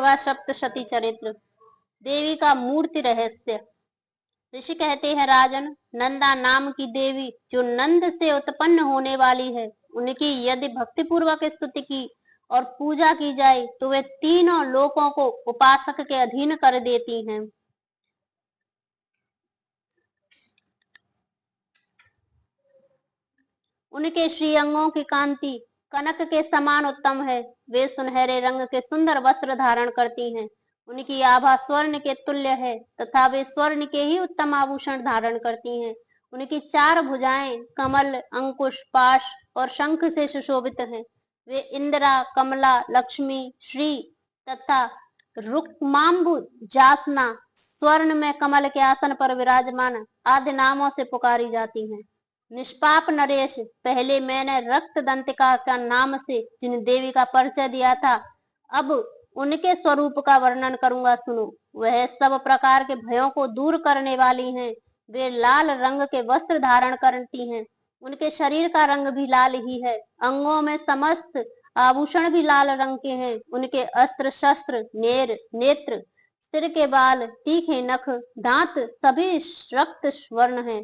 सेवा सप्तशती चरित्र। देवी का मूर्ति रहस्य। ऋषि कहते हैं, राजन, नंदा नाम की देवी जो नंद से उत्पन्न होने वाली है, उनकी यदि भक्ति पूर्वक स्तुति की और पूजा की जाए तो वे तीनों लोकों को उपासक के अधीन कर देती हैं। उनके श्रीअंगों की कांति कनक के समान उत्तम है। वे सुनहरे रंग के सुंदर वस्त्र धारण करती हैं। उनकी आभा स्वर्ण के तुल्य है तथा वे स्वर्ण के ही उत्तम आभूषण धारण करती हैं। उनकी चार भुजाएं कमल, अंकुश, पाश और शंख से सुशोभित हैं। वे इंदिरा, कमला, लक्ष्मी, श्री तथा रुक्मांबु जासना, स्वर्ण में कमल के आसन पर विराजमान आदि नामों से पुकारी जाती हैं। निष्पाप नरेश, पहले मैंने रक्त दंतिका का नाम से जिन देवी का परिचय दिया था, अब उनके स्वरूप का वर्णन करूंगा, सुनो। वह सब प्रकार के भयों को दूर करने वाली हैं। वे लाल रंग के वस्त्र धारण करती हैं। उनके शरीर का रंग भी लाल ही है। अंगों में समस्त आभूषण भी लाल रंग के हैं। उनके अस्त्र शस्त्र, नेत्र, सिर के बाल, तीखे नख, दांत सभी रक्त स्वर्ण हैं,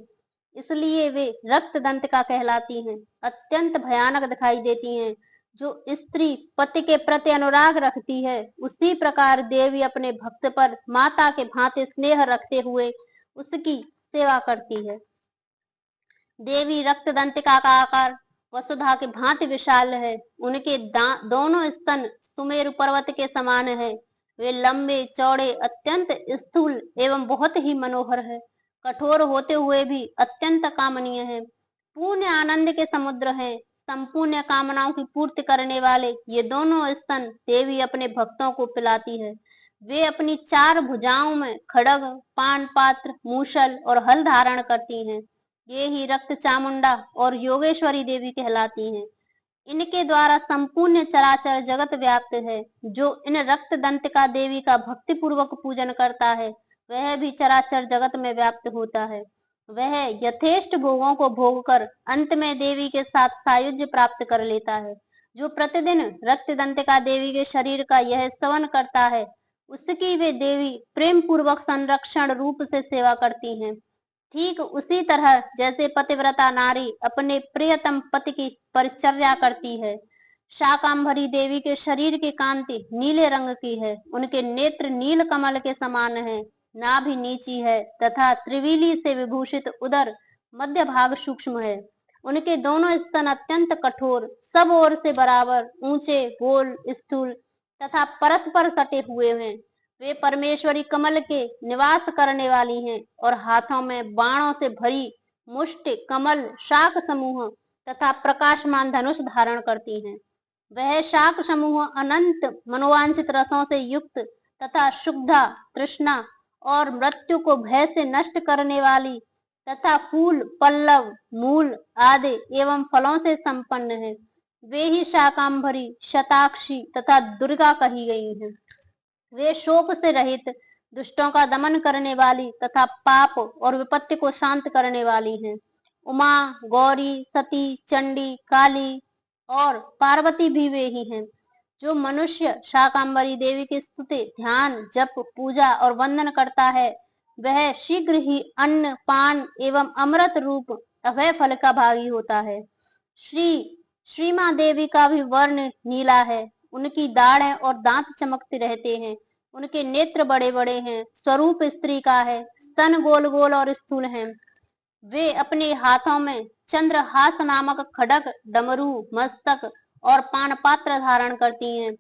इसलिए वे रक्त दंतिका कहलाती हैं। अत्यंत भयानक दिखाई देती हैं। जो स्त्री पति के प्रति अनुराग रखती है, उसी प्रकार देवी अपने भक्त पर माता के भांति स्नेह रखते हुए उसकी सेवा करती है। देवी रक्त दंतिका का आकार वसुधा के भांति विशाल है। उनके दोनों स्तन सुमेरु पर्वत के समान है। वे लंबे चौड़े, अत्यंत स्थूल एवं बहुत ही मनोहर है। कठोर होते हुए भी अत्यंत कामनीय है। पूर्ण आनंद के समुद्र है। संपूर्ण कामनाओं की पूर्ति करने वाले ये दोनों स्तन देवी अपने भक्तों को पिलाती है। वे अपनी चार भुजाओं में खड्ग, पान पात्र, मूसल और हल धारण करती हैं। ये ही रक्त चामुंडा और योगेश्वरी देवी कहलाती हैं। इनके द्वारा संपूर्ण चराचर जगत व्याप्त है। जो इन रक्त दंतिका देवी का भक्ति पूर्वक पूजन करता है, वह भी चराचर जगत में व्याप्त होता है। वह यथेष्ट भोगों को भोग कर अंत में देवी के साथ सायुज्य प्राप्त कर लेता है। जो प्रतिदिन रक्त दंतिका देवी के शरीर का यह सेवन करता है, उसकी वे देवी प्रेम पूर्वक संरक्षण रूप से सेवा करती हैं। ठीक उसी तरह जैसे पतिव्रता नारी अपने प्रियतम पति की परिचर्या करती है। शाकांभरी देवी के शरीर की कांति नीले रंग की है। उनके नेत्र नील कमल के समान है। नाभि नीची है तथा त्रिविली से विभूषित उदर मध्य भाग सूक्ष्म है। उनके दोनों स्तन अत्यंत कठोर, सब ओर से बराबर, ऊंचे, गोल, स्थूल तथा परस्पर सटे हुए हैं। वे परमेश्वरी कमल के निवास करने वाली हैं और हाथों में बाणों से भरी मुष्टि, कमल, शाक समूह तथा प्रकाशमान धनुष धारण करती हैं। वह शाक समूह अनंत मनोवांछित रसों से युक्त तथा शुद्धा, तृष्णा और मृत्यु को भय से नष्ट करने वाली तथा फूल, पल्लव, मूल आदि एवं फलों से संपन्न है। वे ही शाकांभरी, शताक्षी तथा दुर्गा कही गई हैं। वे शोक से रहित, दुष्टों का दमन करने वाली तथा पाप और विपत्ति को शांत करने वाली हैं। उमा, गौरी, सती, चंडी, काली और पार्वती भी वे ही हैं। जो मनुष्य शाकांबरी देवी की स्तुति, ध्यान, जप, पूजा और वंदन करता है, वह शीघ्र ही अन्न, पान एवं अमृत रूप अभय फल का भागी होता है। श्री मां देवी का भी वर्ण नीला है। उनकी दाढ़ें और दांत चमकते रहते हैं। उनके नेत्र बड़े बड़े हैं। स्वरूप स्त्री का है। स्तन गोल गोल और स्थूल हैं। वे अपने हाथों में चंद्रहास नामक खड्ग, डमरू, मस्तक और पान पात्र धारण करती हैं।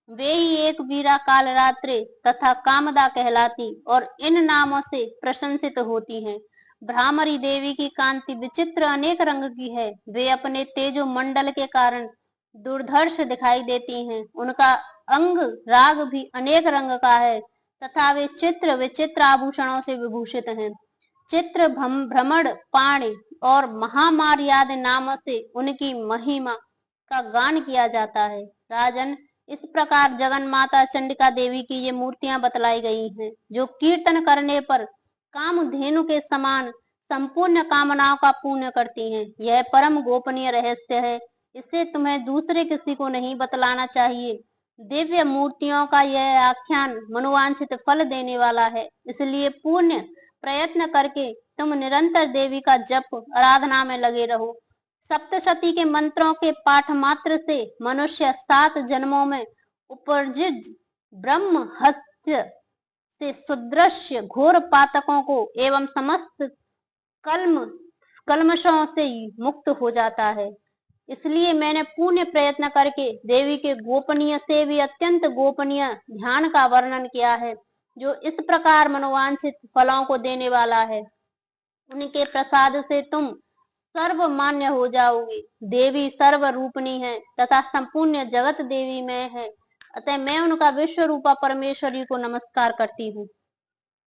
वे ही एक वीरा, कालरात्रि तथा कामदा कहलाती और इन नामों से प्रशंसित होती हैं। भ्रामरी देवी की कांति विचित्र अनेक रंग की है। वे अपने तेजो मंडल के कारण दुर्धर्ष दिखाई देती हैं। उनका अंग राग भी अनेक रंग का है तथा वे चित्र विचित्र आभूषणों से विभूषित हैं। चित्र, भ्रमण, पाणी और महामारी आदि नामों से उनकी महिमा का गान किया जाता है। राजन, इस प्रकार जगन माता चंडिका देवी की ये मूर्तियां बतलाई गई हैं, जो कीर्तन करने पर कामधेनु के समान संपूर्ण कामनाओं का पूर्ण करती हैं। यह परम गोपनीय रहस्य है। इसे तुम्हें दूसरे किसी को नहीं बतलाना चाहिए। दिव्य मूर्तियों का यह आख्यान मनोवांछित फल देने वाला है, इसलिए पूर्ण प्रयत्न करके तुम निरंतर देवी का जप आराधना में लगे रहो। सप्तशती के मंत्रों के पाठ मात्र से मनुष्य 7 जन्मों में उपरजित ब्रह्म हत्य से सुदृश्य घोर पातकों को एवं समस्त कल्मशों से मुक्त हो जाता है। इसलिए मैंने पुण्य प्रयत्न करके देवी के गोपनीय से भी अत्यंत गोपनीय ध्यान का वर्णन किया है, जो इस प्रकार मनोवांछित फलों को देने वाला है। उनके प्रसाद से तुम सर्वमान्य हो जाओगे। देवी सर्व रूपनी है तथा संपूर्ण जगत देवी में है, अतः मैं उनका विश्व रूपा परमेश्वरी को नमस्कार करती हूँ।